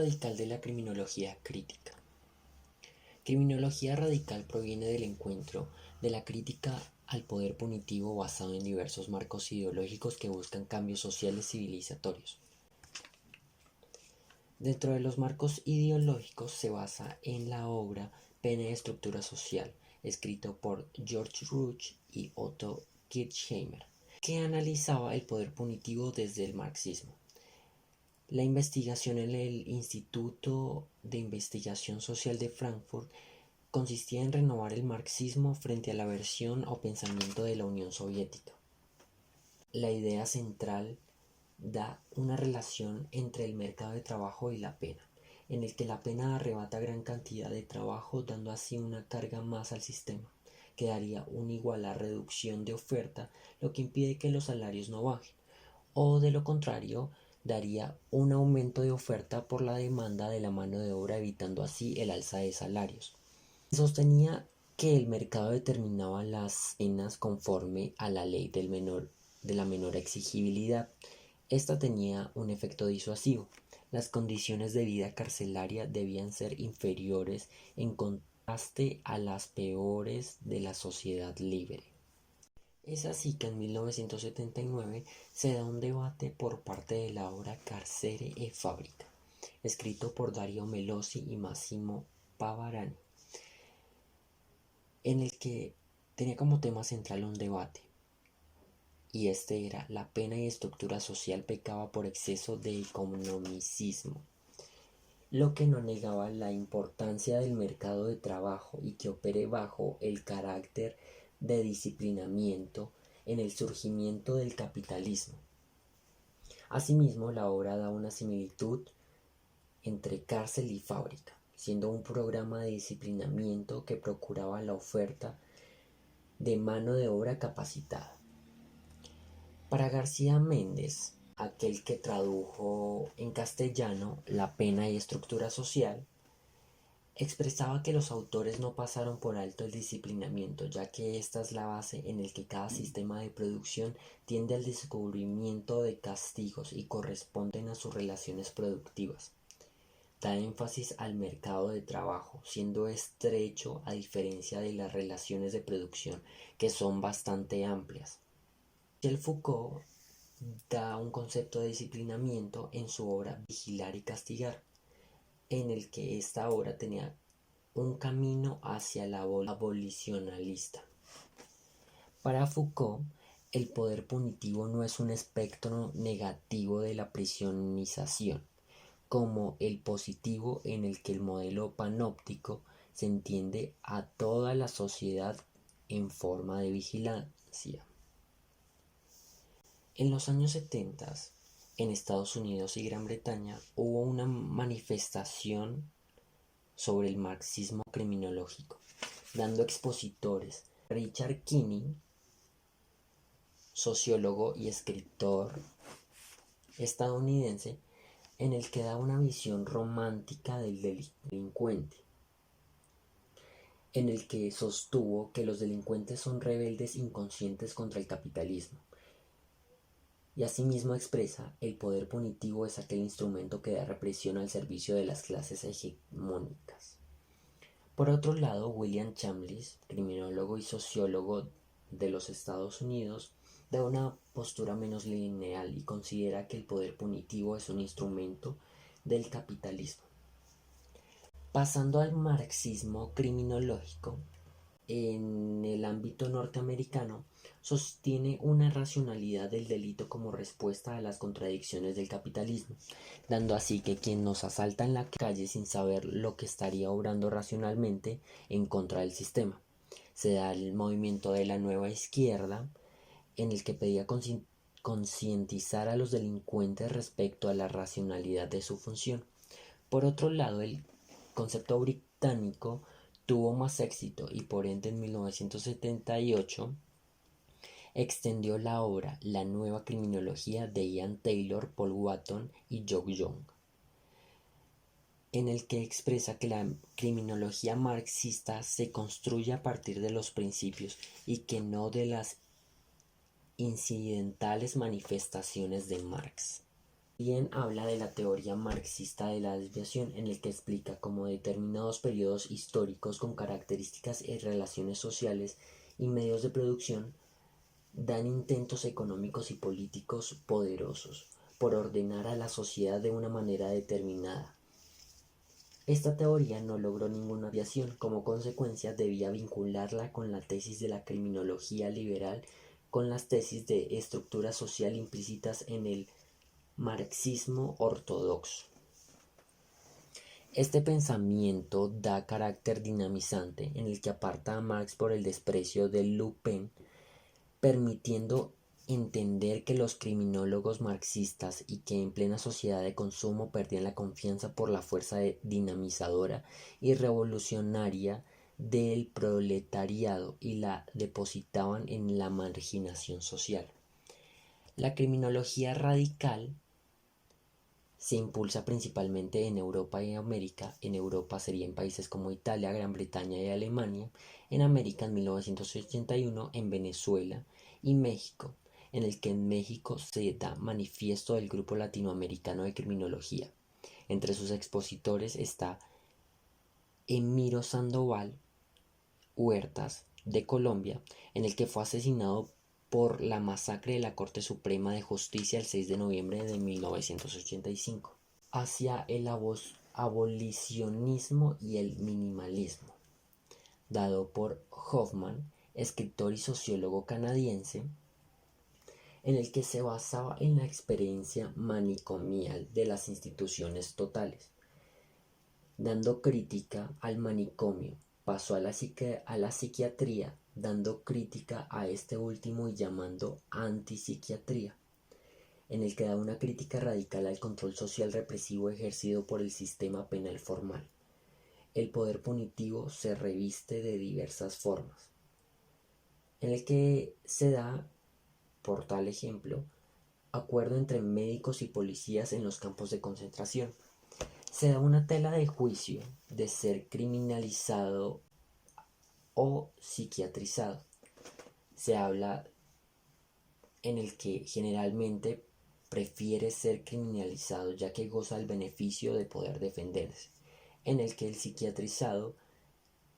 Radical de la criminología crítica. Criminología radical proviene del encuentro de la crítica al poder punitivo basado en diversos marcos ideológicos que buscan cambios sociales civilizatorios. Dentro de los marcos ideológicos se basa en la obra Pena y estructura social, escrito por George Ruch y Otto Kirchheimer, que analizaba el poder punitivo desde el marxismo. La investigación en el Instituto de Investigación Social de Frankfurt consistía en renovar el marxismo frente a la versión o pensamiento de la Unión Soviética. La idea central da una relación entre el mercado de trabajo y la pena, en el que la pena arrebata gran cantidad de trabajo, dando así una carga más al sistema, que daría una igual reducción de oferta, lo que impide que los salarios no bajen, o de lo contrario, daría un aumento de oferta por la demanda de la mano de obra, evitando así el alza de salarios. Sostenía que el mercado determinaba las penas conforme a la ley de la menor exigibilidad. Esta tenía un efecto disuasivo. Las condiciones de vida carcelaria debían ser inferiores en contraste a las peores de la sociedad libre. Es así que en 1979 se da un debate por parte de la obra Carcere e Fabbrica, escrito por Dario Melosi y Massimo Pavarani, en el que tenía como tema central un debate, y este era: la pena y estructura social pecaba por exceso de economicismo, lo que no negaba la importancia del mercado de trabajo y que opere bajo el carácter de disciplinamiento en el surgimiento del capitalismo. Asimismo, la obra da una similitud entre cárcel y fábrica, siendo un programa de disciplinamiento que procuraba la oferta de mano de obra capacitada. Para García Méndez, aquel que tradujo en castellano La pena y estructura social, expresaba que los autores no pasaron por alto el disciplinamiento, ya que esta es la base en el que cada sistema de producción tiende al descubrimiento de castigos y corresponden a sus relaciones productivas. Da énfasis al mercado de trabajo, siendo estrecho a diferencia de las relaciones de producción, que son bastante amplias. Michel Foucault da un concepto de disciplinamiento en su obra Vigilar y castigar, en el que esta obra tenía un camino hacia la abolicionalista. Para Foucault, el poder punitivo no es un espectro negativo de la prisionización, como el positivo, en el que el modelo panóptico se entiende a toda la sociedad en forma de vigilancia. En los años 70, en Estados Unidos y Gran Bretaña, hubo una manifestación sobre el marxismo criminológico, dando expositores Richard Kinney, sociólogo y escritor estadounidense, en el que da una visión romántica del delincuente, en el que sostuvo que los delincuentes son rebeldes inconscientes contra el capitalismo. Y asimismo expresa: el poder punitivo es aquel instrumento que da represión al servicio de las clases hegemónicas. Por otro lado, William Chambliss, criminólogo y sociólogo de los Estados Unidos, da una postura menos lineal y considera que el poder punitivo es un instrumento del capitalismo. Pasando al marxismo criminológico, en el ámbito norteamericano, sostiene una racionalidad del delito como respuesta a las contradicciones del capitalismo, dando así que quien nos asalta en la calle sin saber lo que estaría obrando racionalmente en contra del sistema. Se da el movimiento de la nueva izquierda, en el que pedía concientizar a los delincuentes respecto a la racionalidad de su función. Por otro lado, el concepto británico tuvo más éxito y por ende en 1978 extendió la obra La nueva criminología de Ian Taylor, Paul Watson y Joe Young, en el que expresa que la criminología marxista se construye a partir de los principios y que no de las incidentales manifestaciones de Marx. También habla de la teoría marxista de la desviación, en el que explica cómo determinados periodos históricos con características y relaciones sociales y medios de producción dan intentos económicos y políticos poderosos por ordenar a la sociedad de una manera determinada. Esta teoría no logró ninguna aviación, como consecuencia debía vincularla con la tesis de la criminología liberal, con las tesis de estructura social implícitas en el marxismo ortodoxo. Este pensamiento da carácter dinamizante en el que aparta a Marx por el desprecio de Le Pen, permitiendo entender que los criminólogos marxistas y que en plena sociedad de consumo perdían la confianza por la fuerza dinamizadora y revolucionaria del proletariado y la depositaban en la marginación social. La criminología radical se impulsa principalmente en Europa y América. En Europa sería en países como Italia, Gran Bretaña y Alemania. En América en 1981 en Venezuela y México, en el que en México se da manifiesto del Grupo Latinoamericano de Criminología. Entre sus expositores está Emiro Sandoval Huertas, de Colombia, en el que fue asesinado por la masacre de la Corte Suprema de Justicia el 6 de noviembre de 1985, hacia el abolicionismo y el minimalismo, dado por Hoffman, escritor y sociólogo canadiense, en el que se basaba en la experiencia manicomial de las instituciones totales, dando crítica al manicomio. Pasó a la psiquiatría, dando crítica a este último y llamando antipsiquiatría, en el que da una crítica radical al control social represivo ejercido por el sistema penal formal. El poder punitivo se reviste de diversas formas, en el que se da, por tal ejemplo, acuerdo entre médicos y policías en los campos de concentración. Se da una tela de juicio de ser criminalizado o psiquiatrizado. Se habla en el que generalmente prefiere ser criminalizado ya que goza el beneficio de poder defenderse, en el que el psiquiatrizado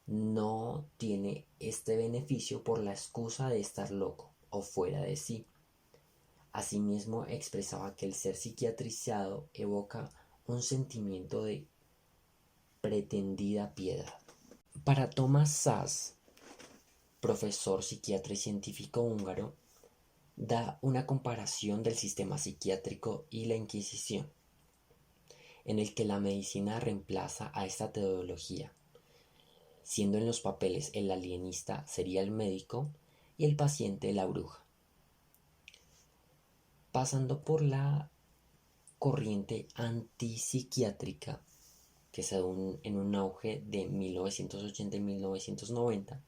no tiene este beneficio por la excusa de estar loco o fuera de sí. Asimismo, expresaba que el ser psiquiatrizado evoca un sentimiento de pretendida piedad. Para Thomas Szasz, profesor, psiquiatra y científico húngaro, da una comparación del sistema psiquiátrico y la Inquisición, en el que la medicina reemplaza a esta teología, siendo en los papeles el alienista sería el médico y el paciente la bruja. Pasando por la corriente antipsiquiátrica, que se da en un auge de 1980 y 1990,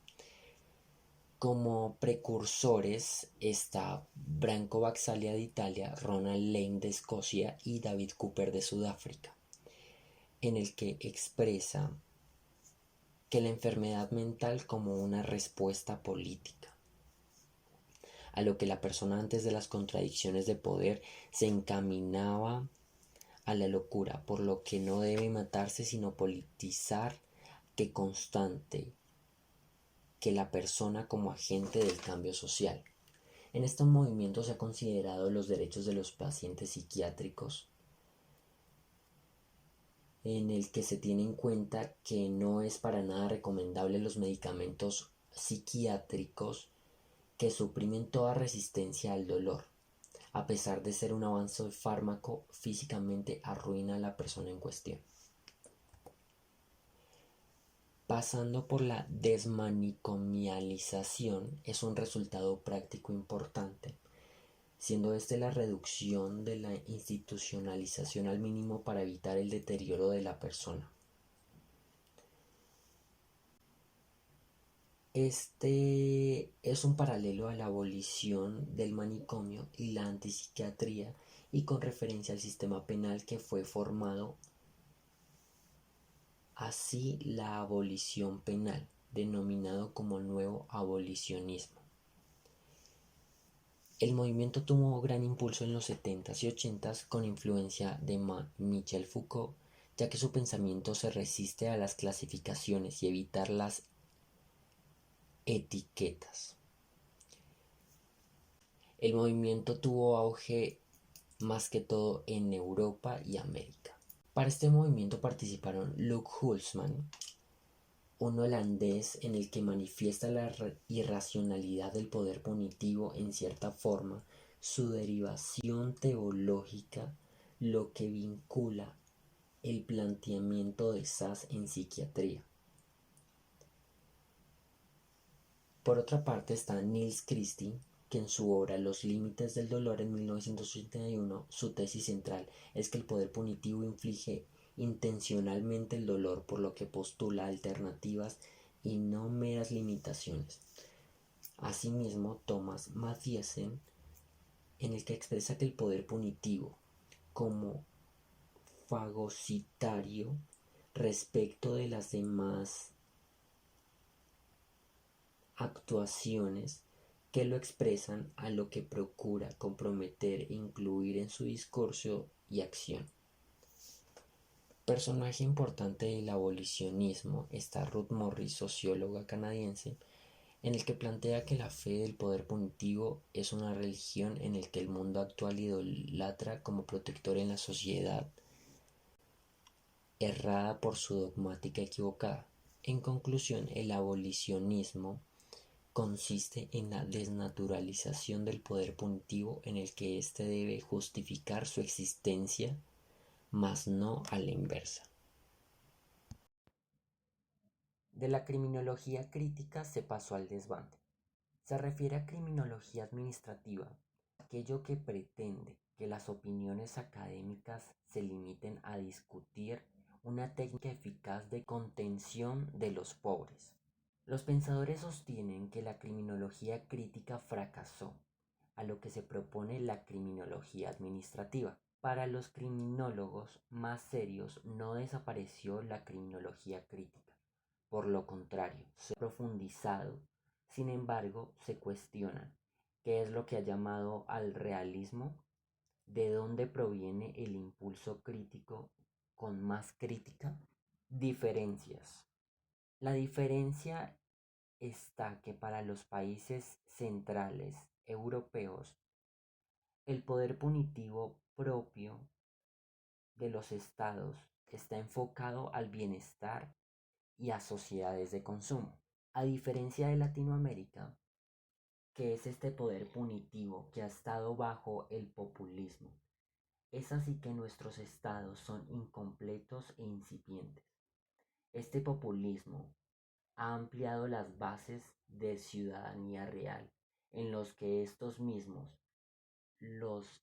como precursores está Branko Baxalia de Italia, Ronald Lane de Escocia y David Cooper de Sudáfrica, en el que expresa que la enfermedad mental como una respuesta política, a lo que la persona antes de las contradicciones de poder se encaminaba a la locura, por lo que no debe matarse sino politizar que constante que la persona como agente del cambio social. En este movimiento se ha considerado los derechos de los pacientes psiquiátricos, en el que se tiene en cuenta que no es para nada recomendable los medicamentos psiquiátricos que suprimen toda resistencia al dolor. A pesar de ser un avance del fármaco, físicamente arruina a la persona en cuestión. Pasando por la desmanicomialización es un resultado práctico importante, siendo este la reducción de la institucionalización al mínimo para evitar el deterioro de la persona. Este es un paralelo a la abolición del manicomio y la antipsiquiatría, y con referencia al sistema penal que fue formado así la abolición penal, denominado como nuevo abolicionismo. El movimiento tuvo gran impulso en los 70s y 80s con influencia de Michel Foucault, ya que su pensamiento se resiste a las clasificaciones y evitar las etiquetas. El movimiento tuvo auge más que todo en Europa y América. Para este movimiento participaron Luc Hulsmann, un holandés en el que manifiesta la irracionalidad del poder punitivo en cierta forma, su derivación teológica, lo que vincula el planteamiento de Sass en psiquiatría. Por otra parte está Nils Christie, que en su obra Los límites del dolor en 1981, su tesis central es que el poder punitivo inflige intencionalmente el dolor, por lo que postula alternativas y no meras limitaciones. Asimismo, Thomas Mathiesen, en el que expresa que el poder punitivo, como fagocitario respecto de las demás actuaciones que lo expresan, a lo que procura comprometer e incluir en su discurso y acción. Personaje importante del abolicionismo está Ruth Morris, socióloga canadiense, en el que plantea que la fe del poder punitivo es una religión en el que el mundo actual idolatra como protector en la sociedad errada por su dogmática equivocada. En conclusión, el abolicionismo consiste en la desnaturalización del poder punitivo, en el que éste debe justificar su existencia, mas no a la inversa. De la criminología crítica se pasó al desbande. Se refiere a criminología administrativa, aquello que pretende que las opiniones académicas se limiten a discutir una técnica eficaz de contención de los pobres. Los pensadores sostienen que la criminología crítica fracasó, a lo que se propone la criminología administrativa. Para los criminólogos más serios no desapareció la criminología crítica. Por lo contrario, se ha profundizado. Sin embargo, se cuestionan qué es lo que ha llamado al realismo, de dónde proviene el impulso crítico con más crítica. Diferencias. La diferencia está que para los países centrales europeos, el poder punitivo propio de los estados está enfocado al bienestar y a sociedades de consumo. A diferencia de Latinoamérica, que es este poder punitivo que ha estado bajo el populismo, es así que nuestros estados son incompletos e incipientes. Este populismo ha ampliado las bases de ciudadanía real, en los que estos mismos los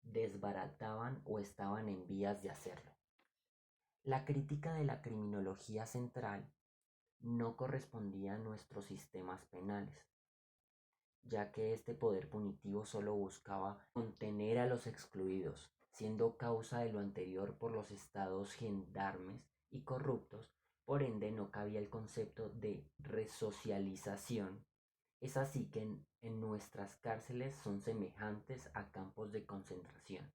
desbarataban o estaban en vías de hacerlo. La crítica de la criminología central no correspondía a nuestros sistemas penales, ya que este poder punitivo solo buscaba contener a los excluidos, siendo causa de lo anterior por los estados gendarmes y corruptos. Por ende no cabía el concepto de resocialización. Es así que en nuestras cárceles son semejantes a campos de concentración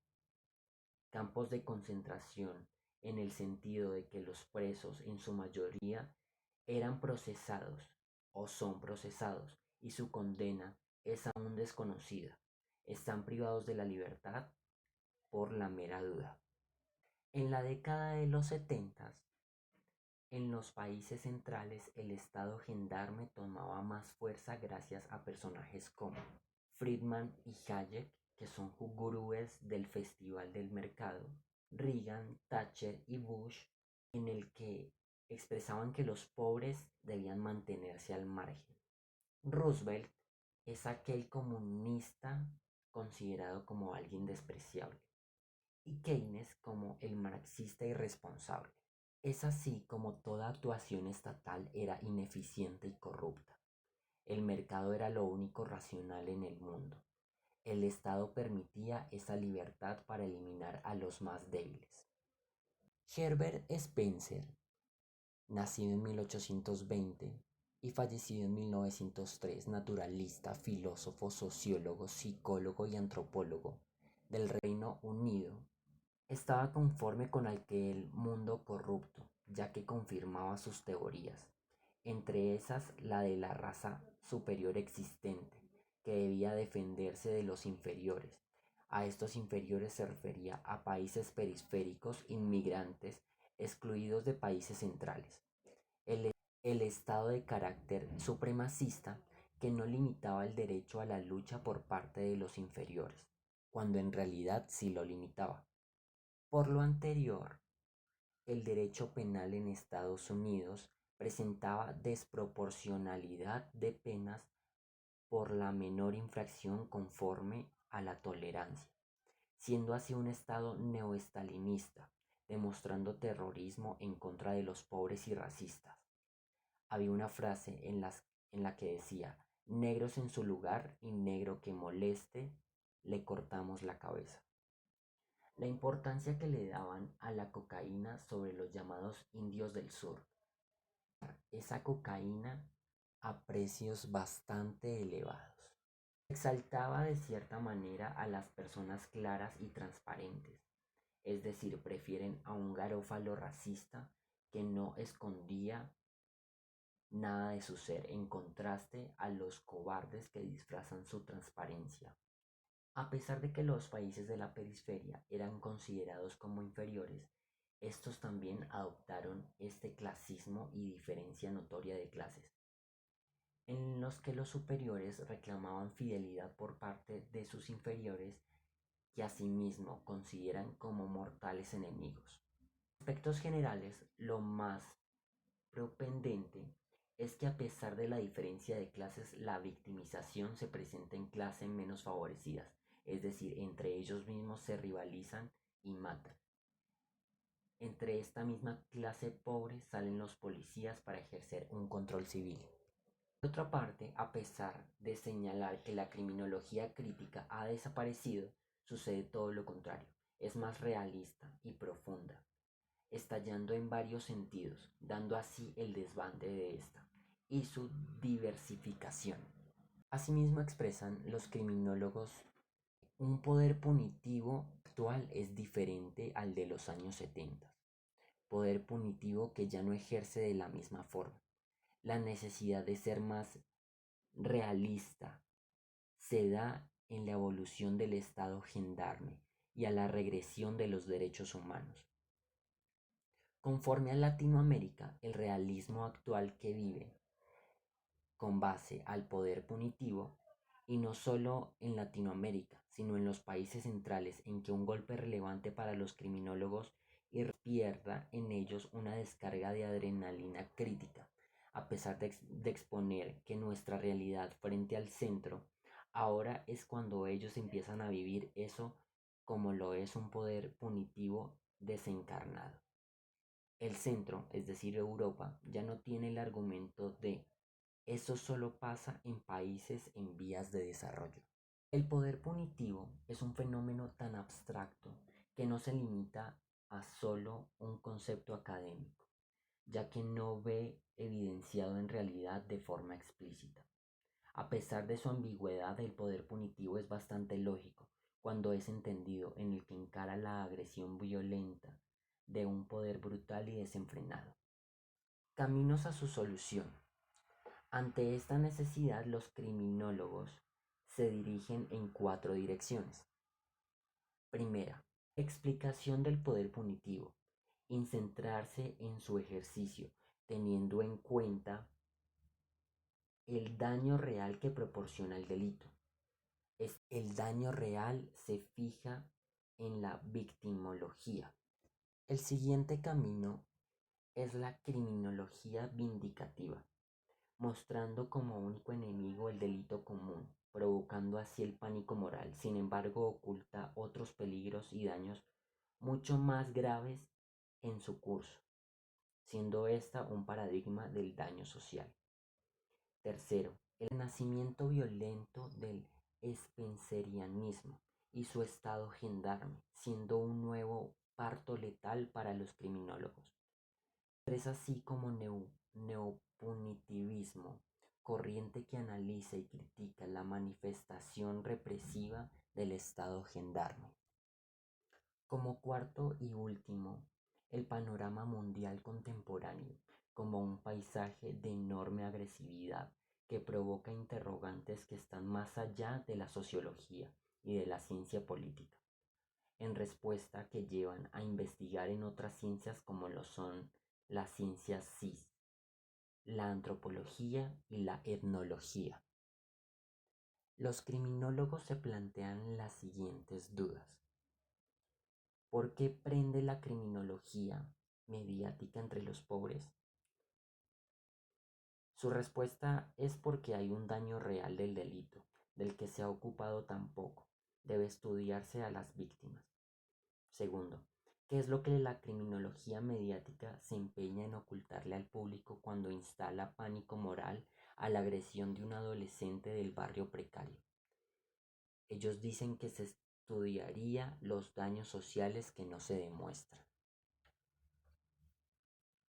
en el sentido de que los presos en su mayoría eran procesados o son procesados y su condena es aún desconocida. Están privados de la libertad por la mera duda. En la década de los 70, en los países centrales el estado gendarme tomaba más fuerza gracias a personajes como Friedman y Hayek, que son gurúes del Festival del Mercado, Reagan, Thatcher y Bush, en el que expresaban que los pobres debían mantenerse al margen. Roosevelt es aquel comunista considerado como alguien despreciable, y Keynes como el marxista irresponsable. Es así como toda actuación estatal era ineficiente y corrupta. El mercado era lo único racional en el mundo. El Estado permitía esa libertad para eliminar a los más débiles. Herbert Spencer, nacido en 1820, y fallecido en 1903, naturalista, filósofo, sociólogo, psicólogo y antropólogo del Reino Unido, estaba conforme con aquel mundo corrupto, ya que confirmaba sus teorías, entre esas la de la raza superior existente, que debía defenderse de los inferiores. A estos inferiores se refería a países periféricos, inmigrantes, excluidos de países centrales. El estado de carácter supremacista que no limitaba el derecho a la lucha por parte de los inferiores, cuando en realidad sí lo limitaba. Por lo anterior, el derecho penal en Estados Unidos presentaba desproporcionalidad de penas por la menor infracción conforme a la tolerancia, siendo así un estado neoestalinista, demostrando terrorismo en contra de los pobres y racistas. Había una frase en la que decía: negros en su lugar y negro que moleste, le cortamos la cabeza. La importancia que le daban a la cocaína sobre los llamados indios del sur. Esa cocaína a precios bastante elevados. Exaltaba de cierta manera a las personas claras y transparentes, es decir, prefieren a un garófalo racista que no escondía nada de su ser, en contraste a los cobardes que disfrazan su transparencia. A pesar de que los países de la periferia eran considerados como inferiores, estos también adoptaron este clasismo y diferencia notoria de clases, en los que los superiores reclamaban fidelidad por parte de sus inferiores, que asimismo consideran como mortales enemigos. En aspectos generales, lo más propendente es que, a pesar de la diferencia de clases, la victimización se presenta en clases menos favorecidas, es decir, entre ellos mismos se rivalizan y matan. Entre esta misma clase pobre salen los policías para ejercer un control civil. Por otra parte, a pesar de señalar que la criminología crítica ha desaparecido, sucede todo lo contrario, es más realista y profunda, estallando en varios sentidos, dando así el desbande de esta y su diversificación. Asimismo expresan los criminólogos: un poder punitivo actual es diferente al de los años 70, poder punitivo que ya no ejerce de la misma forma. La necesidad de ser más realista se da en la evolución del Estado gendarme y a la regresión de los derechos humanos. Conforme a Latinoamérica, el realismo actual que vive con base al poder punitivo, y no solo en Latinoamérica, sino en los países centrales, en que un golpe relevante para los criminólogos y pierda en ellos una descarga de adrenalina crítica, a pesar de exponer que nuestra realidad frente al centro, ahora es cuando ellos empiezan a vivir eso como lo es un poder punitivo desencarnado. El centro, es decir, Europa, ya no tiene el argumento de eso solo pasa en países en vías de desarrollo. El poder punitivo es un fenómeno tan abstracto que no se limita a solo un concepto académico, ya que no ve evidenciado en realidad de forma explícita. A pesar de su ambigüedad, el poder punitivo es bastante lógico cuando es entendido en el que encara la agresión violenta de un poder brutal y desenfrenado. Caminos a su solución. Ante esta necesidad, los criminólogos se dirigen en cuatro direcciones. Primera, explicación del poder punitivo, y centrarse en su ejercicio, teniendo en cuenta el daño real que proporciona el delito. El daño real se fija en la victimología. El siguiente camino es la criminología vindicativa, mostrando como único enemigo el delito común, provocando así el pánico moral. Sin embargo, oculta otros peligros y daños mucho más graves en su curso, siendo esta un paradigma del daño social. Tercero, el renacimiento violento del spencerianismo y su estado gendarme, siendo un nuevo parto letal para los criminólogos. Es así como neopunitivismo, corriente que analiza y critica la manifestación represiva del Estado gendarme. Como cuarto y último, el panorama mundial contemporáneo, como un paisaje de enorme agresividad que provoca interrogantes que están más allá de la sociología y de la ciencia política, en respuesta que llevan a investigar en otras ciencias como lo son las ciencias CIS, la antropología y la etnología. Los criminólogos se plantean las siguientes dudas. ¿Por qué prende la criminología mediática entre los pobres? Su respuesta es porque hay un daño real del delito, del que se ha ocupado tan poco. Debe estudiarse a las víctimas. Segundo, ¿qué es lo que la criminología mediática se empeña en ocultarle al público cuando instala pánico moral a la agresión de un adolescente del barrio precario? Ellos dicen que se estudiaría los daños sociales que no se demuestran.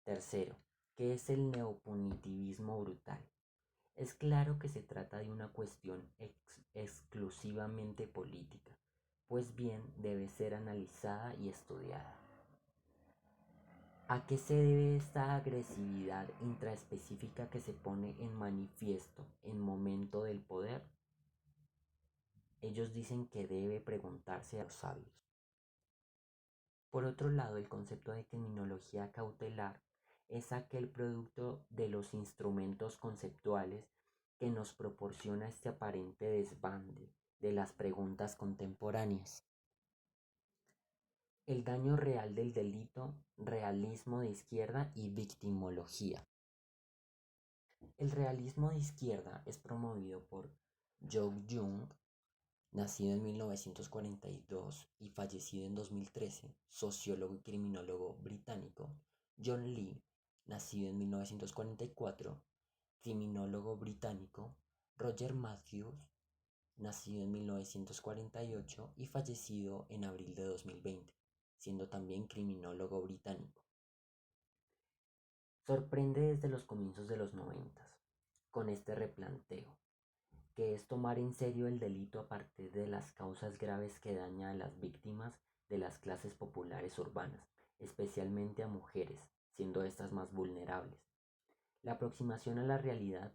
Tercero, ¿qué es el neopunitivismo brutal? Es claro que se trata de una cuestión exclusivamente política, pues bien debe ser analizada y estudiada. ¿A qué se debe esta agresividad intraespecífica que se pone en manifiesto en momento del poder? Ellos dicen que debe preguntarse a los sabios. Por otro lado, el concepto de criminología cautelar es aquel producto de los instrumentos conceptuales que nos proporciona este aparente desbande de las preguntas contemporáneas. El daño real del delito, realismo de izquierda y victimología. El realismo de izquierda es promovido por Joe Jung, nacido en 1942 y fallecido en 2013, sociólogo y criminólogo británico; John Lee, nacido en 1944, criminólogo británico; Roger Matthews, nacido en 1948 y fallecido en abril de 2020, siendo también criminólogo británico. Sorprende desde los comienzos de los noventas, con este replanteo, que es tomar en serio el delito a partir de las causas graves que daña a las víctimas de las clases populares urbanas, especialmente a mujeres, siendo estas más vulnerables. La aproximación a la realidad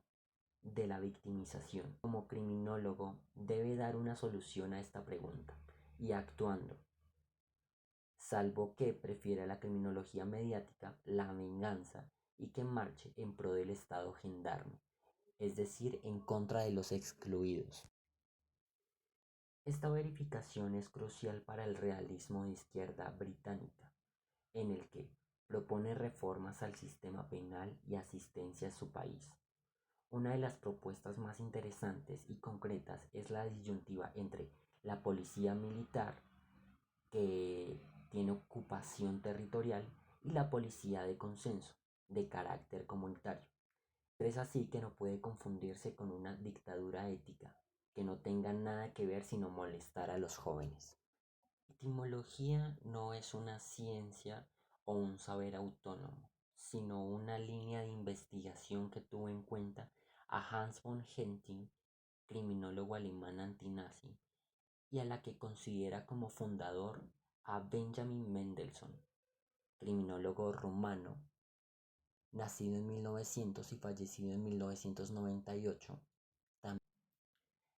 de la victimización. Como criminólogo, debe dar una solución a esta pregunta, y actuando, salvo que prefiera la criminología mediática, la venganza, y que marche en pro del Estado gendarme, es decir, en contra de los excluidos. Esta verificación es crucial para el realismo de izquierda británica, en el que propone reformas al sistema penal y asistencia a su país. Una de las propuestas más interesantes y concretas es la disyuntiva entre la policía militar, que tiene ocupación territorial, y la policía de consenso, de carácter comunitario. Es así que no puede confundirse con una dictadura ética, que no tenga nada que ver sino molestar a los jóvenes. La etimología no es una ciencia o un saber autónomo, sino una línea de investigación que tuvo en cuenta a Hans von Henting, criminólogo alemán antinazi, y a la que considera como fundador a Benjamin Mendelssohn, criminólogo rumano, nacido en 1900 y fallecido en 1998.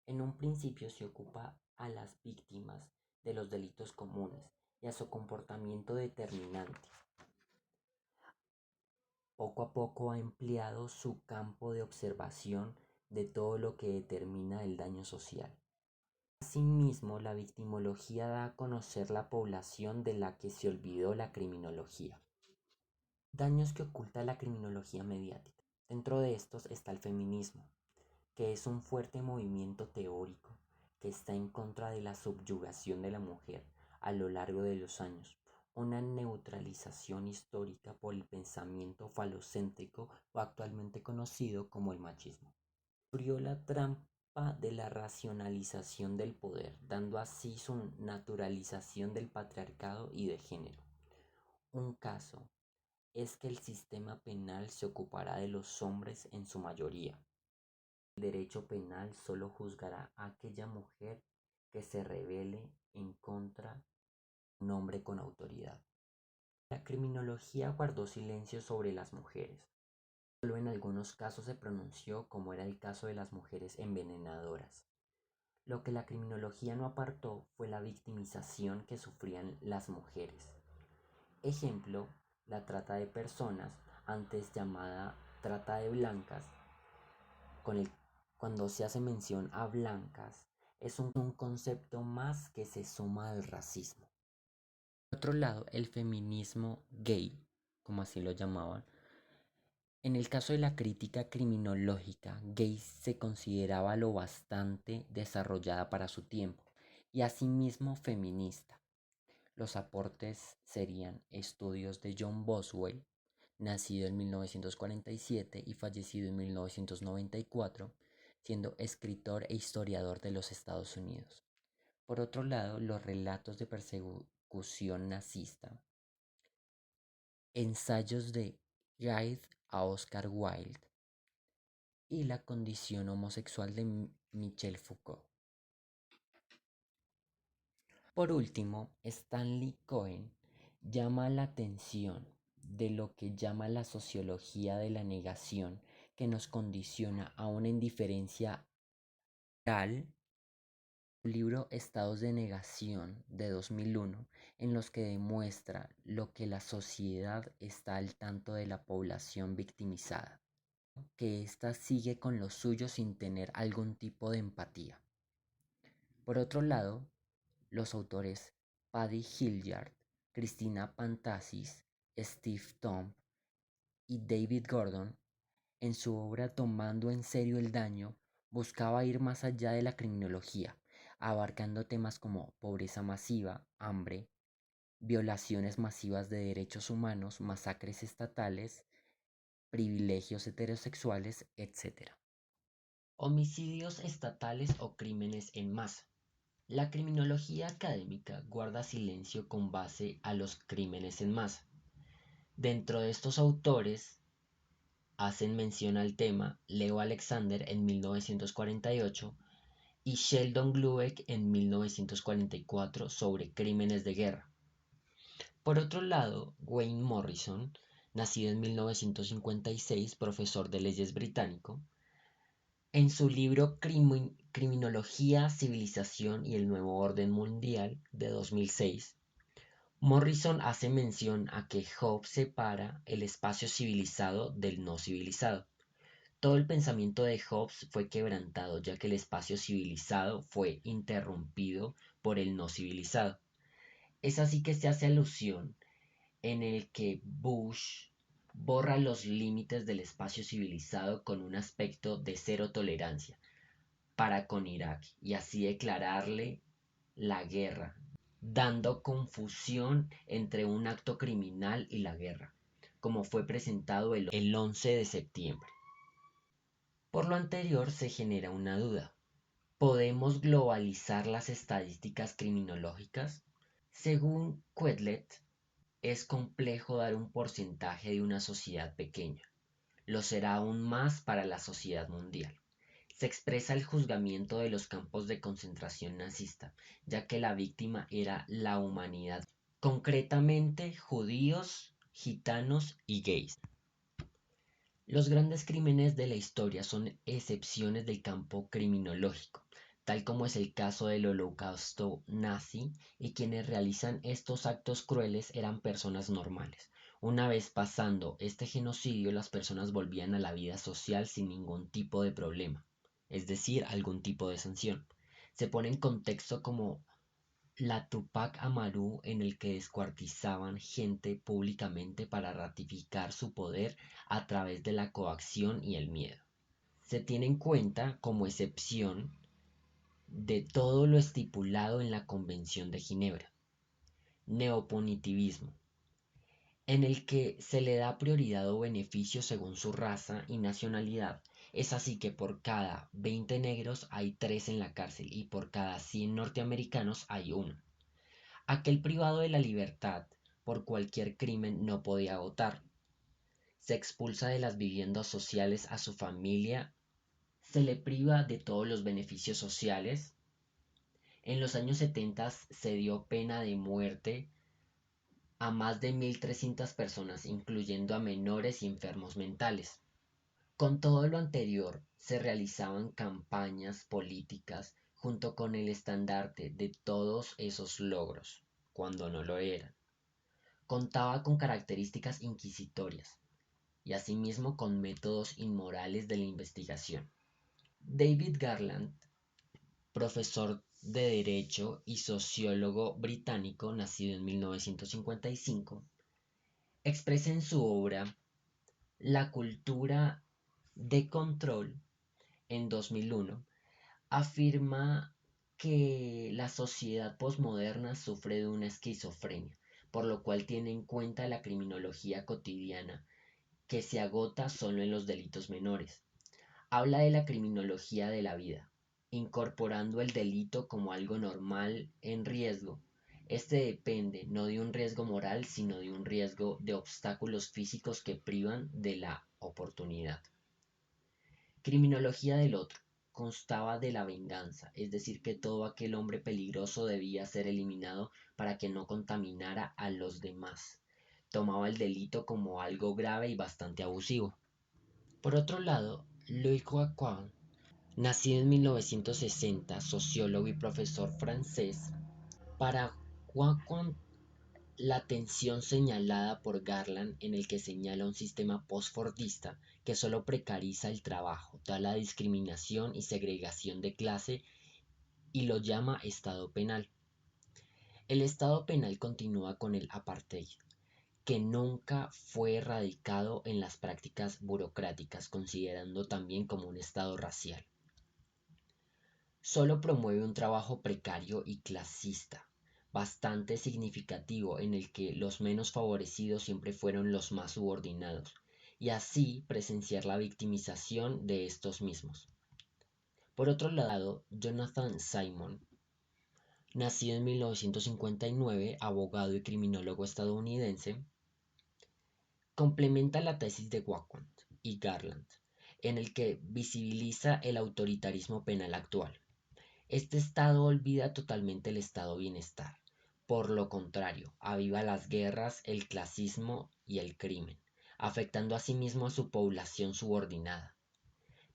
En un principio se ocupa a las víctimas de los delitos comunes y a su comportamiento determinante. Poco a poco ha ampliado su campo de observación de todo lo que determina el daño social. Asimismo, la victimología da a conocer la población de la que se olvidó la criminología. Daños que oculta la criminología mediática. Dentro de estos está el feminismo, que es un fuerte movimiento teórico que está en contra de la subyugación de la mujer a lo largo de los años, una neutralización histórica por el pensamiento falocéntrico o actualmente conocido como el machismo. Descubrió la trampa de la racionalización del poder, dando así su naturalización del patriarcado y de género. Un caso es que el sistema penal se ocupará de los hombres en su mayoría. El derecho penal solo juzgará a aquella mujer que se rebele en contra de un hombre con autoridad. La criminología guardó silencio sobre las mujeres. Solo en algunos casos se pronunció, como era el caso de las mujeres envenenadoras. Lo que la criminología no apartó fue la victimización que sufrían las mujeres. Ejemplo, la trata de personas, antes llamada trata de blancas, con el, cuando se hace mención a blancas, es un concepto más que se suma al racismo. Por otro lado, el feminismo gay, como así lo llamaban, en el caso de la crítica criminológica, gay se consideraba lo bastante desarrollada para su tiempo y asimismo feminista. Los aportes serían estudios de John Boswell, nacido en 1947 y fallecido en 1994, siendo escritor e historiador de los Estados Unidos. Por otro lado, los relatos de persecución nazista, ensayos de Guide a Oscar Wilde y la condición homosexual de Michel Foucault. Por último, Stanley Cohen llama la atención de lo que llama la sociología de la negación, que nos condiciona a una indiferencia moral. Su libro Estados de negación de 2001, en los que demuestra lo que la sociedad está al tanto de la población victimizada, que ésta sigue con lo suyo sin tener algún tipo de empatía. Por otro lado, los autores Paddy Hilliard, Christina Pantasis, Steve Thomp y David Gordon, en su obra Tomando en serio el daño, buscaba ir más allá de la criminología, abarcando temas como pobreza masiva, hambre, violaciones masivas de derechos humanos, masacres estatales, privilegios heterosexuales, etc. Homicidios estatales o crímenes en masa. La criminología académica guarda silencio con base a los crímenes en masa. Dentro de estos autores hacen mención al tema Leo Alexander en 1948 y Sheldon Glueck en 1944 sobre crímenes de guerra. Por otro lado, Wayne Morrison, nacido en 1956, profesor de leyes británico, en su libro Criminología, Civilización y el Nuevo Orden Mundial de 2006, Morrison hace mención a que Hobbes separa el espacio civilizado del no civilizado. Todo el pensamiento de Hobbes fue quebrantado, ya que el espacio civilizado fue interrumpido por el no civilizado. Es así que se hace alusión en el que Bush borra los límites del espacio civilizado con un aspecto de cero tolerancia para con Irak y así declararle la guerra, dando confusión entre un acto criminal y la guerra, como fue presentado el 11 de septiembre. Por lo anterior se genera una duda. ¿Podemos globalizar las estadísticas criminológicas? Según Quetelet, es complejo dar un porcentaje de una sociedad pequeña. Lo será aún más para la sociedad mundial. Se expresa el juzgamiento de los campos de concentración nazista, ya que la víctima era la humanidad, concretamente judíos, gitanos y gays. Los grandes crímenes de la historia son excepciones del campo criminológico, tal como es el caso del Holocausto nazi, y quienes realizan estos actos crueles eran personas normales. Una vez pasando este genocidio, las personas volvían a la vida social sin ningún tipo de problema, es decir, algún tipo de sanción. Se pone en contexto como la Tupac Amaru, en el que descuartizaban gente públicamente para ratificar su poder a través de la coacción y el miedo. Se tiene en cuenta como excepción de todo lo estipulado en la Convención de Ginebra. Neopunitivismo, en el que se le da prioridad o beneficio según su raza y nacionalidad. Es así que por cada 20 negros hay 3 en la cárcel y por cada 100 norteamericanos hay uno. Aquel privado de la libertad por cualquier crimen no podía votar. se expulsa de las viviendas sociales a su familia, se le priva de todos los beneficios sociales. En los años 70 se dio pena de muerte a más de 1.300 personas, incluyendo a menores y enfermos mentales. Con todo lo anterior, se realizaban campañas políticas junto con el estandarte de todos esos logros, cuando no lo eran. Contaba con características inquisitorias y asimismo con métodos inmorales de la investigación. David Garland, profesor de Derecho y sociólogo británico nacido en 1955, expresa en su obra La cultura de control en 2001, afirma que la sociedad posmoderna sufre de una esquizofrenia, por lo cual tiene en cuenta la criminología cotidiana, que se agota solo en los delitos menores. Habla de la criminología de la vida, incorporando el delito como algo normal en riesgo. Este depende no de un riesgo moral, sino de un riesgo de obstáculos físicos que privan de la oportunidad. Criminología del otro. Constaba de la venganza, es decir, que todo aquel hombre peligroso debía ser eliminado para que no contaminara a los demás. Tomaba el delito como algo grave y bastante abusivo. Por otro lado, Louis Quaquin, nacido en 1960, sociólogo y profesor francés, para Quaquin la tensión señalada por Garland en el que señala un sistema postfordista que solo precariza el trabajo, da la discriminación y segregación de clase y lo llama Estado penal. El Estado penal continúa con el apartheid, que nunca fue erradicado en las prácticas burocráticas, considerando también como un Estado racial. Solo promueve un trabajo precario y clasista, bastante significativo en el que los menos favorecidos siempre fueron los más subordinados, y así presenciar la victimización de estos mismos. Por otro lado, Jonathan Simon, nacido en 1959, abogado y criminólogo estadounidense, complementa la tesis de Quaquant y Garland, en el que visibiliza el autoritarismo penal actual. Este estado olvida totalmente el estado bienestar. Por lo contrario, aviva las guerras, el clasismo y el crimen, afectando asimismo a su población subordinada.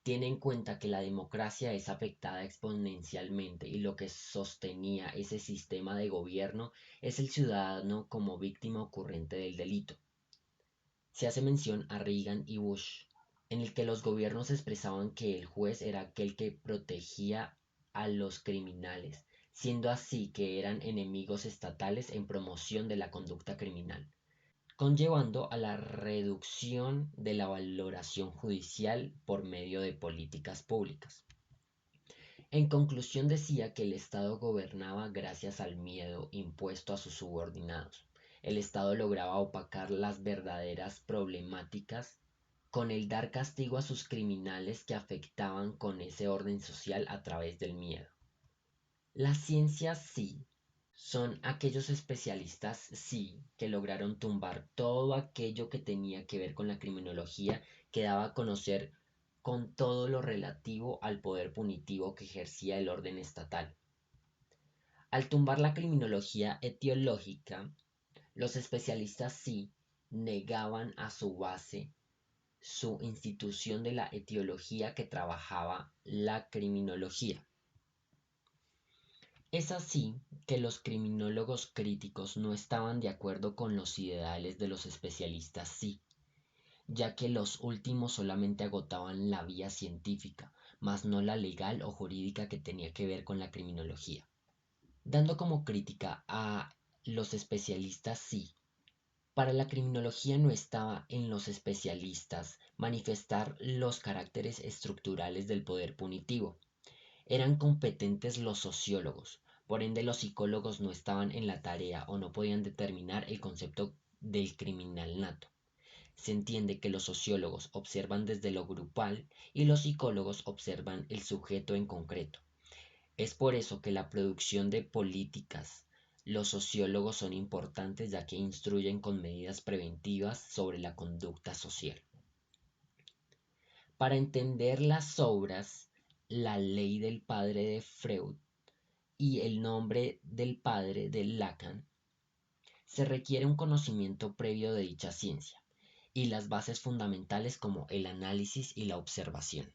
Tiene en cuenta que la democracia es afectada exponencialmente y lo que sostenía ese sistema de gobierno es el ciudadano como víctima ocurrente del delito. Se hace mención a Reagan y Bush, en el que los gobiernos expresaban que el juez era aquel que protegía a los criminales, siendo así que eran enemigos estatales en promoción de la conducta criminal, conllevando a la reducción de la valoración judicial por medio de políticas públicas. En conclusión decía que el Estado gobernaba gracias al miedo impuesto a sus subordinados. El Estado lograba opacar las verdaderas problemáticas con el dar castigo a sus criminales que afectaban con ese orden social a través del miedo. Las ciencias sí son aquellos especialistas sí que lograron tumbar todo aquello que tenía que ver con la criminología que daba a conocer con todo lo relativo al poder punitivo que ejercía el orden estatal. Al tumbar la criminología etiológica, los especialistas sí negaban a su base su institución de la etiología que trabajaba la criminología. Es así que los criminólogos críticos no estaban de acuerdo con los ideales de los especialistas sí, ya que los últimos solamente agotaban la vía científica, mas no la legal o jurídica que tenía que ver con la criminología. Dando como crítica a los especialistas sí, para la criminología no estaba en los especialistas manifestar los caracteres estructurales del poder punitivo. Eran competentes los sociólogos, por ende los psicólogos no estaban en la tarea o no podían determinar el concepto del criminal nato. Se entiende que los sociólogos observan desde lo grupal y los psicólogos observan el sujeto en concreto. Es por eso que la producción de políticas Los sociólogos son importantes ya que instruyen con medidas preventivas sobre la conducta social. Para entender las obras La ley del padre de Freud y El nombre del padre de Lacan, se requiere un conocimiento previo de dicha ciencia y las bases fundamentales como el análisis y la observación.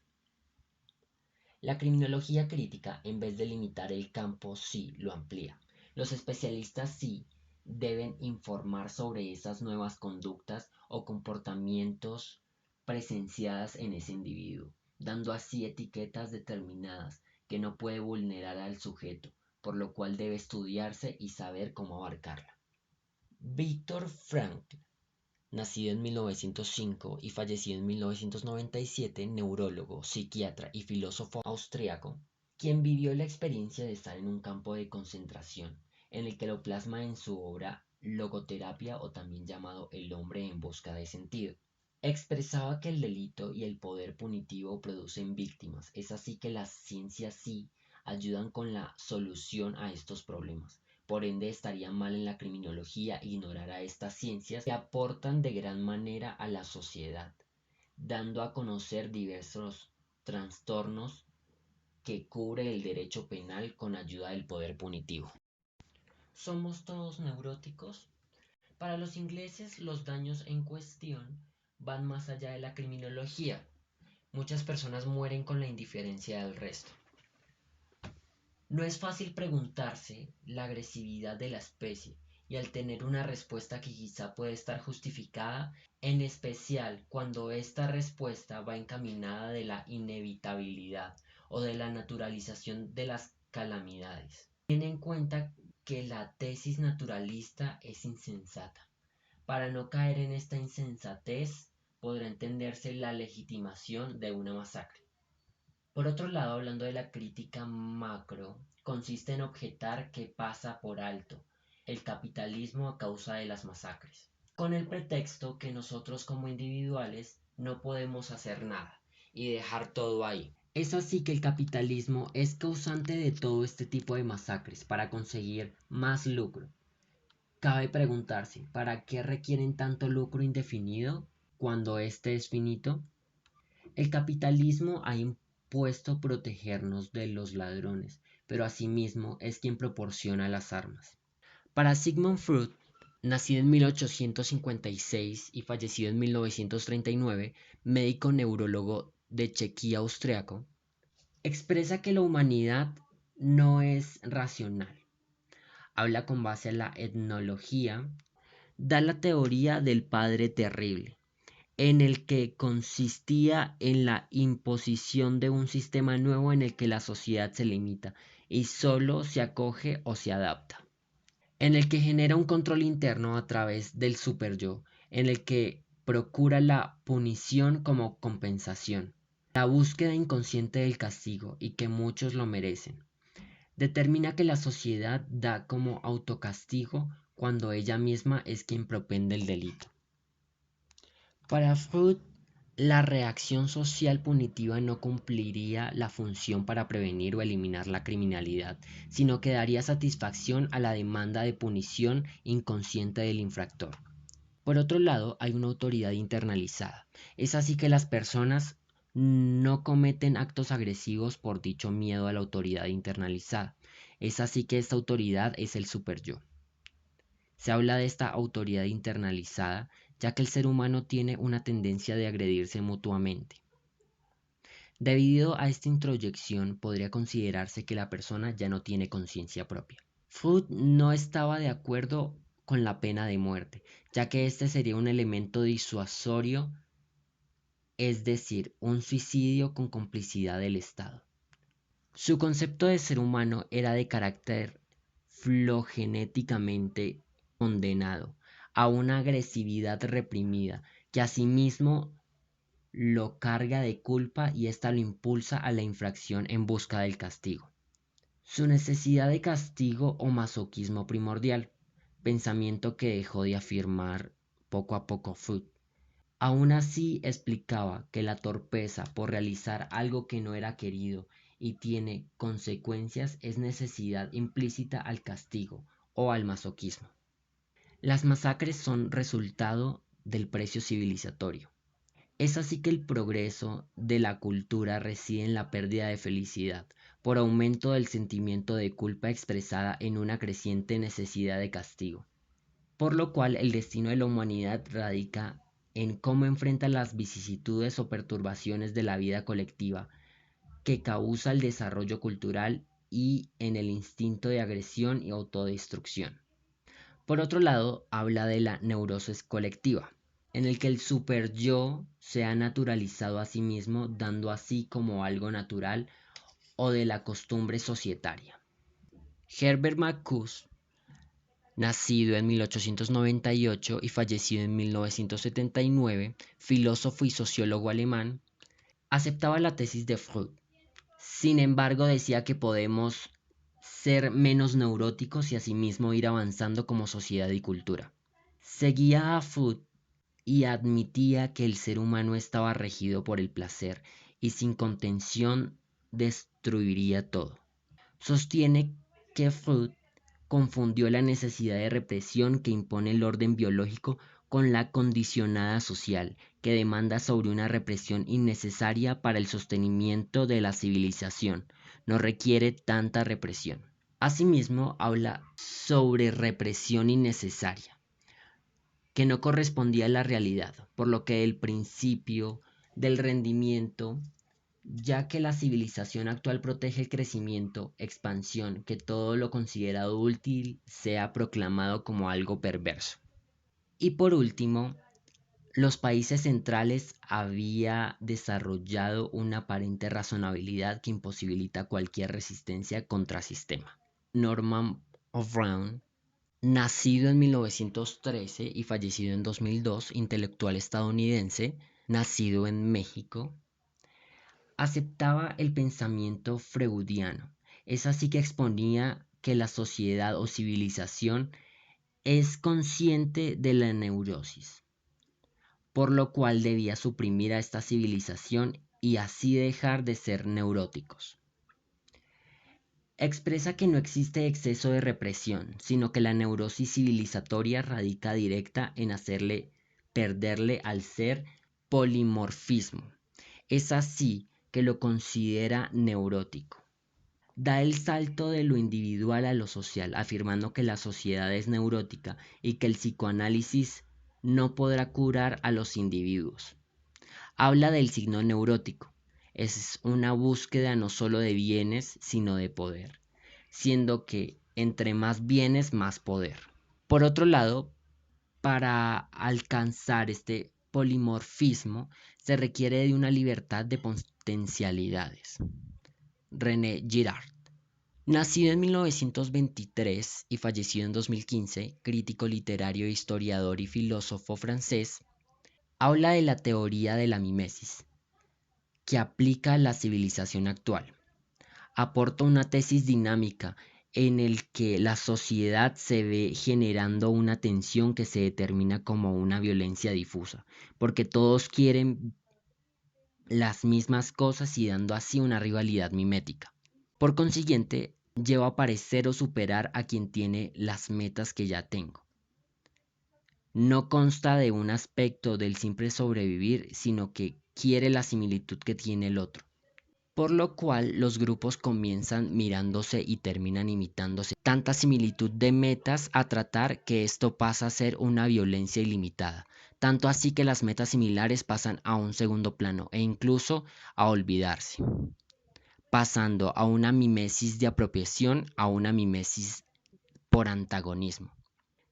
La criminología crítica, en vez de limitar el campo, sí lo amplía. Los especialistas sí deben informar sobre esas nuevas conductas o comportamientos presenciadas en ese individuo, dando así etiquetas determinadas que no puede vulnerar al sujeto, por lo cual debe estudiarse y saber cómo abarcarla. Viktor Frankl, nacido en 1905 y fallecido en 1997, neurólogo, psiquiatra y filósofo austriaco, quien vivió la experiencia de estar en un campo de concentración, en el que lo plasma en su obra Logoterapia, o también llamado El hombre en busca de sentido. Expresaba que el delito y el poder punitivo producen víctimas, es así que las ciencias sí ayudan con la solución a estos problemas. Por ende, estaría mal en la criminología ignorar a estas ciencias que aportan de gran manera a la sociedad, dando a conocer diversos trastornos que cubre el derecho penal con ayuda del poder punitivo. ¿Somos todos neuróticos? Para los ingleses, los daños en cuestión van más allá de la criminología. Muchas personas mueren con la indiferencia del resto. No es fácil preguntarse la agresividad de la especie y al tener una respuesta que quizá puede estar justificada, en especial cuando esta respuesta va encaminada de la inevitabilidad o de la naturalización de las calamidades. Ten en cuenta que la tesis naturalista es insensata. Para no caer en esta insensatez, podrá entenderse la legitimación de una masacre. Por otro lado, hablando de la crítica macro, consiste en objetar que pasa por alto el capitalismo a causa de las masacres, con el pretexto que nosotros como individuales no podemos hacer nada y dejar todo ahí. Es así que el capitalismo es causante de todo este tipo de masacres para conseguir más lucro. Cabe preguntarse, ¿para qué requieren tanto lucro indefinido cuando éste es finito? El capitalismo ha impuesto protegernos de los ladrones, pero asimismo es quien proporciona las armas. Para Sigmund Freud, nacido en 1856 y fallecido en 1939, médico neurólogo de Chequia austriaco, expresa que la humanidad no es racional. Habla con base a la etnología, da la teoría del padre terrible, en el que consistía en la imposición de un sistema nuevo en el que la sociedad se limita y solo se acoge o se adapta, en el que genera un control interno a través del superyo, en el que procura la punición como compensación, la búsqueda inconsciente del castigo y que muchos lo merecen. Determina que la sociedad da como autocastigo cuando ella misma es quien propende el delito. Para Freud, la reacción social punitiva no cumpliría la función para prevenir o eliminar la criminalidad, sino que daría satisfacción a la demanda de punición inconsciente del infractor. Por otro lado, hay una autoridad internalizada. Es así que las personas no cometen actos agresivos por dicho miedo a la autoridad internalizada. Es así que esta autoridad es el superyo. Se habla de esta autoridad internalizada, ya que el ser humano tiene una tendencia de agredirse mutuamente. Debido a esta introyección, podría considerarse que la persona ya no tiene conciencia propia. Freud no estaba de acuerdo con la pena de muerte, ya que este sería un elemento disuasorio, es decir, un suicidio con complicidad del Estado. Su concepto de ser humano era de carácter filogenéticamente condenado a una agresividad reprimida, que asimismo lo carga de culpa y ésta lo impulsa a la infracción en busca del castigo. Su necesidad de castigo o masoquismo primordial, pensamiento que dejó de afirmar poco a poco Freud. Aún así explicaba que la torpeza por realizar algo que no era querido y tiene consecuencias es necesidad implícita al castigo o al masoquismo. Las masacres son resultado del precio civilizatorio. Es así que el progreso de la cultura reside en la pérdida de felicidad, por aumento del sentimiento de culpa expresada en una creciente necesidad de castigo. Por lo cual el destino de la humanidad radica en cómo enfrenta las vicisitudes o perturbaciones de la vida colectiva que causa el desarrollo cultural y en el instinto de agresión y autodestrucción. Por otro lado, habla de la neurosis colectiva, en el que el superyo se ha naturalizado a sí mismo, dando así como algo natural o de la costumbre societaria. Herbert Marcuse, nacido en 1898 y fallecido en 1979, filósofo y sociólogo alemán, aceptaba la tesis de Freud. Sin embargo, decía que podemos ser menos neuróticos y asimismo ir avanzando como sociedad y cultura. Seguía a Freud y admitía que el ser humano estaba regido por el placer y sin contención destruiría todo. Sostiene que Freud confundió la necesidad de represión que impone el orden biológico con la condicionada social, que demanda sobre una represión innecesaria para el sostenimiento de la civilización. No requiere tanta represión. Asimismo, habla sobre represión innecesaria, que no correspondía a la realidad, por lo que el principio del rendimiento, ya que la civilización actual protege el crecimiento, expansión, que todo lo considerado útil sea proclamado como algo perverso. Y por último, los países centrales había desarrollado una aparente razonabilidad que imposibilita cualquier resistencia contra sistema. Norman Brown, nacido en 1913 y fallecido en 2002, intelectual estadounidense, nacido en México, aceptaba el pensamiento freudiano. Es así que exponía que la sociedad o civilización es consciente de la neurosis, por lo cual debía suprimir a esta civilización y así dejar de ser neuróticos. Expresa que no existe exceso de represión, sino que la neurosis civilizatoria radica directa en hacerle perderle al ser polimorfismo. Es así que lo considera neurótico. Da el salto de lo individual a lo social, afirmando que la sociedad es neurótica y que el psicoanálisis no podrá curar a los individuos. Habla del signo neurótico. Es una búsqueda no solo de bienes, sino de poder, siendo que entre más bienes, más poder. Por otro lado, para alcanzar este polimorfismo, se requiere de una libertad de potencialidades. René Girard. Nacido en 1923 y fallecido en 2015, crítico literario, historiador y filósofo francés, habla de la teoría de la mimesis, que aplica a la civilización actual. Aporta una tesis dinámica en el que la sociedad se ve generando una tensión que se determina como una violencia difusa, porque todos quieren las mismas cosas y dando así una rivalidad mimética. Por consiguiente, lleva a parecer o superar a quien tiene las metas que ya tengo. No consta de un aspecto del simple sobrevivir, sino que quiere la similitud que tiene el otro. Por lo cual los grupos comienzan mirándose y terminan imitándose. Tanta similitud de metas a tratar que esto pasa a ser una violencia ilimitada. Tanto así que las metas similares pasan a un segundo plano e incluso a olvidarse, pasando a una mimesis de apropiación a una mimesis por antagonismo.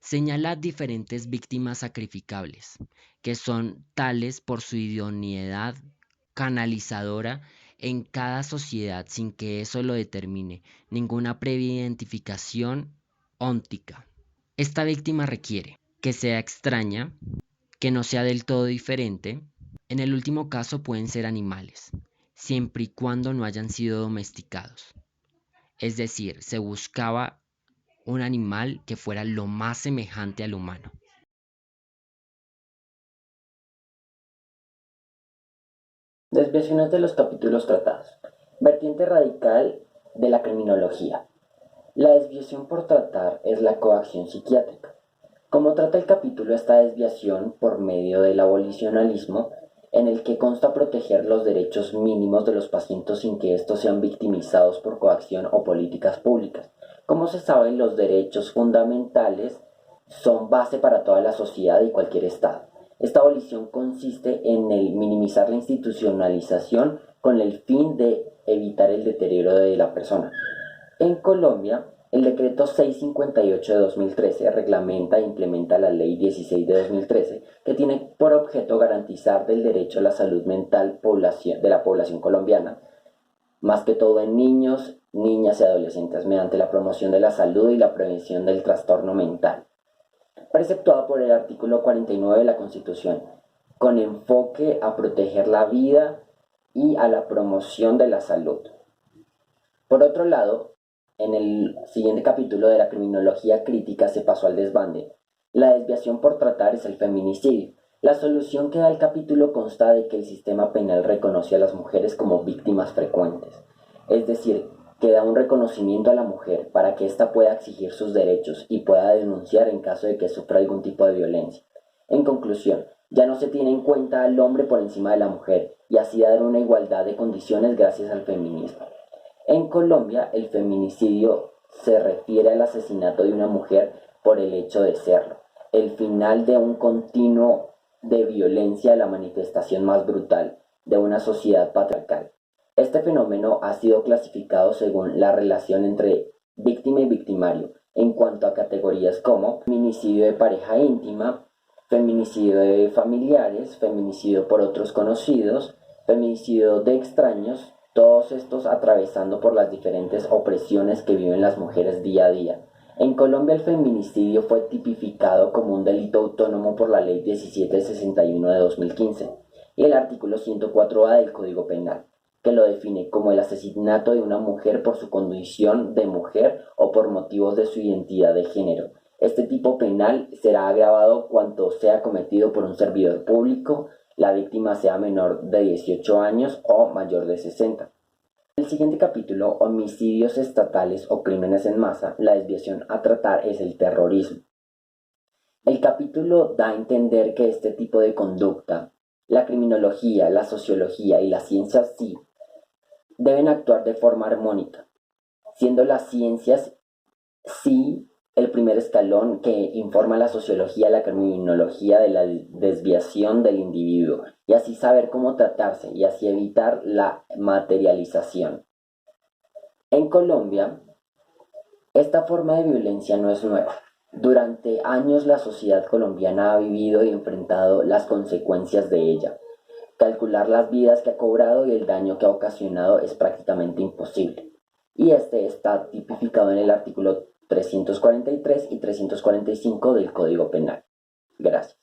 Señala diferentes víctimas sacrificables, que son tales por su idoneidad canalizadora en cada sociedad sin que eso lo determine ninguna previa identificación óntica. Esta víctima requiere que sea extraña, que no sea del todo diferente. En el último caso pueden ser animales, siempre y cuando no hayan sido domesticados. Es decir, se buscaba un animal que fuera lo más semejante al humano. Desviaciones de los capítulos tratados. Vertiente radical de la criminología. La desviación por tratar es la coacción psiquiátrica. Como trata el capítulo esta desviación por medio del abolicionalismo, en el que consta proteger los derechos mínimos de los pacientes sin que estos sean victimizados por coacción o políticas públicas. Como se sabe, los derechos fundamentales son base para toda la sociedad y cualquier Estado. Esta abolición consiste en el minimizar la institucionalización con el fin de evitar el deterioro de la persona. En Colombia, el decreto 658 de 2013 reglamenta e implementa la ley 16 de 2013, que tiene por objeto garantizar el derecho a la salud mental de la población colombiana, más que todo en niños, niñas y adolescentes, mediante la promoción de la salud y la prevención del trastorno mental, preceptuada por el artículo 49 de la Constitución, con enfoque a proteger la vida y a la promoción de la salud. Por otro lado, en el siguiente capítulo de la criminología crítica se pasó al desbande. La desviación por tratar es el feminicidio. La solución que da el capítulo consta de que el sistema penal reconoce a las mujeres como víctimas frecuentes, es decir, que da un reconocimiento a la mujer para que ésta pueda exigir sus derechos y pueda denunciar en caso de que sufra algún tipo de violencia. En conclusión, ya no se tiene en cuenta al hombre por encima de la mujer y así dar una igualdad de condiciones gracias al feminismo. En Colombia, el feminicidio se refiere al asesinato de una mujer por el hecho de serlo, el final de un continuo de violencia, la manifestación más brutal de una sociedad patriarcal. Este fenómeno ha sido clasificado según la relación entre víctima y victimario, en cuanto a categorías como feminicidio de pareja íntima, feminicidio de familiares, feminicidio por otros conocidos, feminicidio de extraños, todos estos atravesando por las diferentes opresiones que viven las mujeres día a día. En Colombia el feminicidio fue tipificado como un delito autónomo por la Ley 1761 de 2015 y el artículo 104A del Código Penal, que lo define como el asesinato de una mujer por su condición de mujer o por motivos de su identidad de género. Este tipo penal será agravado cuando sea cometido por un servidor público, la víctima sea menor de 18 años o mayor de 60. En el siguiente capítulo, homicidios estatales o crímenes en masa, la desviación a tratar es el terrorismo. El capítulo da a entender que este tipo de conducta, la criminología, la sociología y la ciencia sí, deben actuar de forma armónica, siendo las ciencias sí el primer escalón que informa la sociología, la criminología de la desviación del individuo y así saber cómo tratarse y así evitar la materialización. En Colombia, esta forma de violencia no es nueva. Durante años la sociedad colombiana ha vivido y enfrentado las consecuencias de ella. Calcular las vidas que ha cobrado y el daño que ha ocasionado es prácticamente imposible. Y este está tipificado en el artículo 343 y 345 del Código Penal. Gracias.